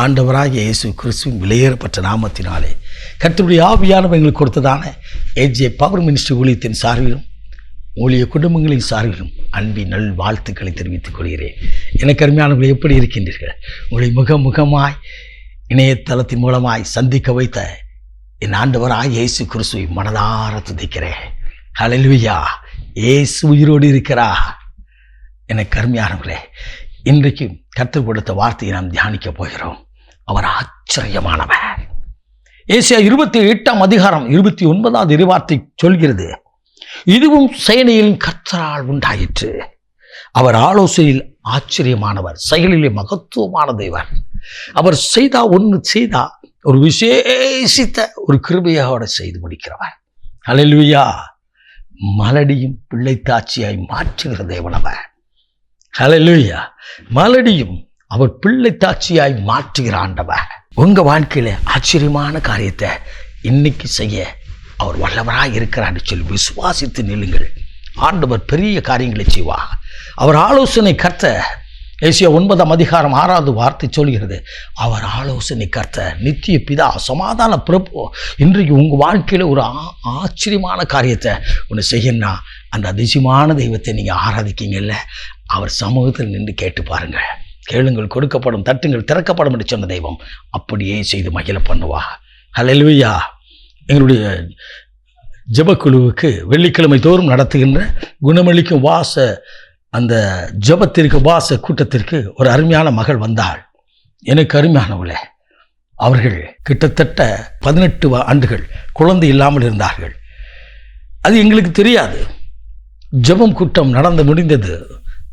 ஆண்டவராகிய இயேசு கிறிஸ்துவின் விலையேறப்பட்ட நாமத்தினாலே கர்த்தருடைய ஆவியானவர் எங்களுக்கு கொடுத்ததான ஏஜே பவர் மினிஸ்ட்ரி ஊழியத்தின் சார்பிலும் ஊழிய குடும்பங்களின் சார்பிலும் அன்பின் நல் வாழ்த்துக்களை தெரிவித்துக் கொள்கிறேன். எனக்கு அருமையானவர்கள் எப்படி இருக்கின்றீர்கள்? உங்களை முகமாய் இணையதளத்தின் மூலமாய் சந்திக்க வைத்த என் ஆண்டவராகிய இயேசு கிறிஸ்துவை மனதார துதிக்கிறேன். ஹல்லேலூயா! இயேசு உயிரோடு இருக்கிறார். எனக்கு அருமையானவர்களே, இன்றைக்கு கர்த்தர் கொடுத்த வார்த்தையை நாம் தியானிக்க போகிறோம். அவர் ஆச்சரியமானவர். ஏசாயா 28 அதிகாரம் 29வது இறைவார்த்தை சொல்கிறது, இதுவும் சேனையின் கர்த்தரால் உண்டாயிற்று. அவர் ஆலோசனையில் ஆச்சரியமானவர், செயலிலே மகத்துவமான தேவன். அவர் செய்தா ஒரு விசேஷித்த ஒரு கிருபையோட செய்து முடிக்கிறவர். ஹல்லேலூயா! மலடியும் பிள்ளைத்தாட்சியாய் மாற்றுகிற தேவனவர். ஹல்லேலூயா! மலடியும் அவர் பிள்ளைத்தாட்சியாய் மாற்றுகிற ஆண்டவர். உங்க வாழ்க்கையில ஆச்சரியமான காரியத்தை இன்னைக்கு செய்ய அவர் வல்லவராய் இருக்கிறார் சொல்லி விசுவாசித்து நில்லுங்கள். ஆண்டவர் பெரிய காரியங்களை செய்வார். அவர் ஆலோசனை கர்த்தர். ஏசாயா 9 அதிகாரம் 6வது வார்த்தை சொல்கிறது, அவர் ஆலோசனை கர்த்தர், நித்திய பிதா, சமாதான பிரபு. இன்றைக்கு உங்கள் வாழ்க்கையில் ஒரு ஆச்சரியமான காரியத்தை ஒன்று செய்யணும்னா அந்த அதிசயமான தெய்வத்தை நீங்கள் ஆராதிக்கீங்கல்ல, அவர் சமூகத்தில் நின்று கேட்டு பாருங்கள். கேளுங்கள் கொடுக்கப்படும், தட்டுங்கள் திறக்கப்படும் என்று சொன்ன தெய்வம் அப்படியே செய்து மகிழ பண்ணுவா. ஹல்லேலூயா! எங்களுடைய ஜெபக்குழுவுக்கு வெள்ளிக்கிழமை தோறும் நடத்துகின்ற குணமளிக்கும் அந்த ஜெபத்திற்கு வாச கூட்டத்திற்கு ஒரு அருமையான மகள் வந்தாள். எனக்கு அருமையானவளே, அவர்கள் கிட்டத்தட்ட 18 ஆண்டுகள் குழந்தை இல்லாமல் இருந்தார்கள். அது எங்களுக்கு தெரியாது. ஜெபம் கூட்டம் நடந்து முடிந்தது.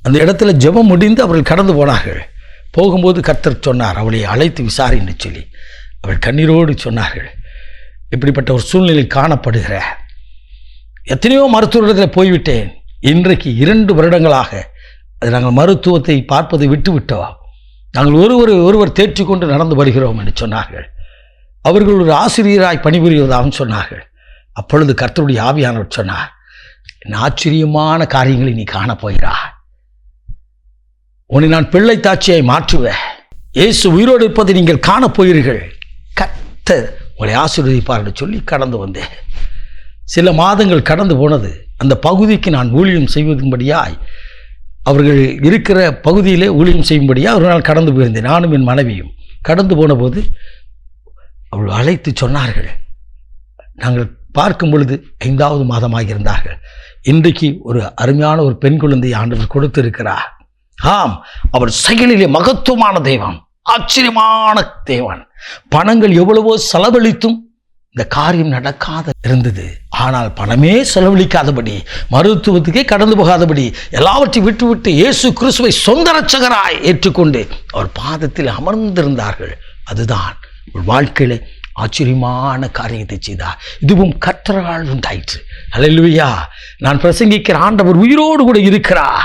அந்த இடத்துல ஜெபம் முடிந்து அவர்கள் கடந்து போனார்கள். போகும்போது கர்த்தர் சொன்னார், அவளை அழைத்து விசாரின்னு சொல்லி. அவள் கண்ணீரோடு சொன்னார்கள், இப்படிப்பட்ட ஒரு சூழ்நிலை காணப்படுகிற எத்தனையோ மருத்துவரிடத்தில் போய்விட்டேன். இன்றைக்கு 2 வருடங்களாக அது நாங்கள் மருத்துவத்தை பார்ப்பதை விட்டுவிட்டோம். நாங்கள் ஒருவர் தேற்றிக்கொண்டு நடந்து வருகிறோம் என்று சொன்னார்கள். அவர்கள் ஒரு ஆசிரியராய் பணிபுரிவதாகவும் சொன்னார்கள். அப்பொழுது கர்த்தருடைய ஆவியானவர் சொன்னார், ஆச்சரியமான காரியங்களை நீ காணப்போகிறாய். உன்னை நான் பிள்ளைத்தாட்சியாய் மாற்றுவேன். இயேசு உயிரோடு இருப்பதை நீங்கள் காணப்போகிறீர்கள். கர்த்தர் உங்களை ஆசீர்வதிப்பார் என்று சொல்லி கடந்து வந்தேன். சில மாதங்கள் கடந்து போனது. அந்த பகுதிக்கு நான் ஊழியம் செய்வதும்படியாய், அவர்கள் இருக்கிற பகுதியிலே ஊழியம் செய்யும்படியாக ஒரு நாள் கடந்து போயிருந்தேன். நானும் என் மனைவியும் கடந்து போன போது அவர்கள் அழைத்து சொன்னார்கள், நாங்கள் பார்க்கும் பொழுது 5வது மாதமாக இருந்தார்கள். இன்றைக்கு ஒரு அருமையான ஒரு பெண் குழந்தையை ஆண்டவர் கொடுத்திருக்கிறார். ஆம், அவர் செயலிலே மகத்துவமான தெய்வம், ஆச்சரியமான தேவன். பணங்கள் எவ்வளவோ செலவழித்தும் இந்த காரியம் நடக்காத இருந்தது. ஆனால் பணமே செலவழிக்காதபடி, மருத்துவத்துக்கே கடந்து போகாதபடி எல்லாவற்றையும் விட்டுவிட்டு இயேசு கிறிஸ்துவை சொந்த இரட்சகராய் ஏற்றுக்கொண்டு அவர் பாதத்தில் அமர்ந்திருந்தார்கள். அதுதான் ஒரு வாழ்க்கையில ஆச்சரியமான காரியத்தை செய்தார். இதுவும் கர்த்தரால் உண்டாயிற்று. ஹல்லேலூயா! நான் பிரசங்கிக்கிற ஆண்டவர் உயிரோடு கூட இருக்கிறார்.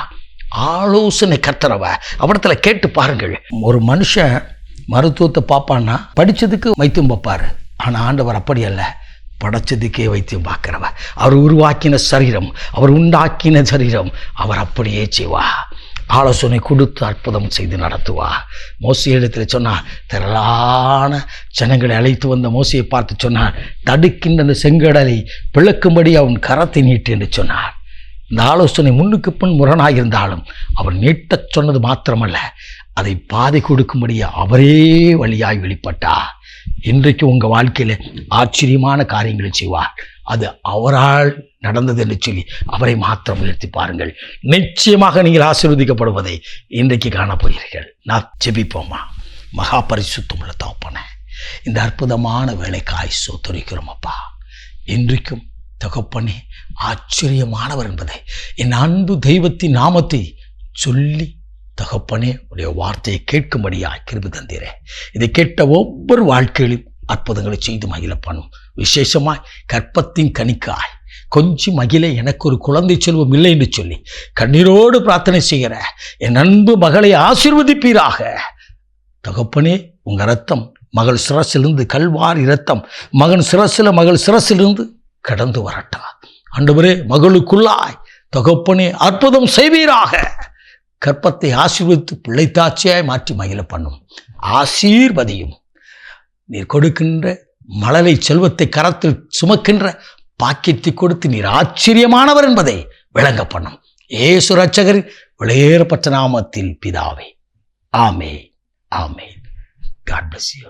ஆலோசனை கர்த்தரவ அவடத்துல கேட்டு பாருங்கள். ஒரு மனுஷன் மருத்துவத்தை பார்ப்பான்னா படிச்சதுக்கு வைத்தியம் பார்ப்பாரு. ஆனால் ஆண்டவர் அப்படி அல்ல, படைச்சதுக்கே வைத்தியம் பார்க்கிறவர். அவர் உருவாக்கின சரீரம், அவர் உண்டாக்கின சரீரம் அவர் அப்படியே செய்வா. ஆலோசனை கொடுத்து அற்புதம் செய்து நடத்துவா. மோசையிடத்தில் சொன்னார், திரளான ஜனங்களை அழைத்து வந்த மோசையை பார்த்து சொன்னார், தடுக்கின்ற அந்த செங்கடலை பிளக்கும்படி அவன் கரத்தை நீட்டு என்று சொன்னார். இந்த ஆலோசனை முன்னுக்கு பின் முரணாக இருந்தாலும் அவர் நீட்டச் சொன்னது மாத்திரமல்ல, அதை பாதை கொடுக்கும்படி அவரே வழியாய் வெளிப்பட்டார். இன்றைக்கு உங்கள் வாழ்க்கையில் ஆச்சரியமான காரியங்களை செய்வார். அது அவரால் நடந்தது என்று சொல்லி அவரை மாத்திரம் உயர்த்தி பாருங்கள். நிச்சயமாக நீங்கள் ஆசீர்வதிக்கப்படுவதை இன்றைக்கு காணப்போகிறீர்கள். நான் ஜெபிப்போமா? மகா பரிசுத்தமுள்ள தகப்பனே, இந்த அற்புதமான வேலைக்காய் சோத்தரிக்கிறோம் அப்பா. இன்றைக்கும் தகப்பனே ஆச்சரியமானவர் என்பதை என் அன்பு தெய்வத்தின் நாமத்தை சொல்லி தகப்பனே உடைய வார்த்தையை கேட்கும்படியாய் கிருபை தந்தீரே. இதை கேட்ட ஒவ்வொரு வாழ்க்கையிலும் அற்புதங்களை செய்து மகிழ பண்ணும். விசேஷமாய் கற்பத்தின் கனிக்காய் கொஞ்சம் மகிழ எனக்கு ஒரு குழந்தை செல்வம் இல்லை என்று சொல்லி கண்ணீரோடு பிரார்த்தனை செய்கிற என் அன்பு மகளை ஆசீர்வதிப்பீராக. தகப்பனே, உங்க இரத்தம் மகள் சிரசிலிருந்து, கல்வாரி இரத்தம் மகன் மகள் சிரசிலிருந்து கடந்து வரட்டா. ஆண்டவரே, மகளுக்குள்ளாய் தகப்பனே அற்புதம் செய்வீராக. கற்பத்தை ஆசீர்வதித்து பிள்ளைத்தாட்சியாய் மாற்றி மகிழ பண்ணும். ஆசீர்வதியும். நீர் கொடுக்கின்ற மழலை செல்வத்தை கரத்தில் சுமக்கின்ற பாக்கியத்தை கொடுத்து நீர் ஆச்சரியமானவர் என்பதை விளங்க பண்ணும். இயேசு இரட்சகரின் விலையேறப்பட்ட நாமத்தில் பிதாவே, ஆமென், ஆமென். God bless you.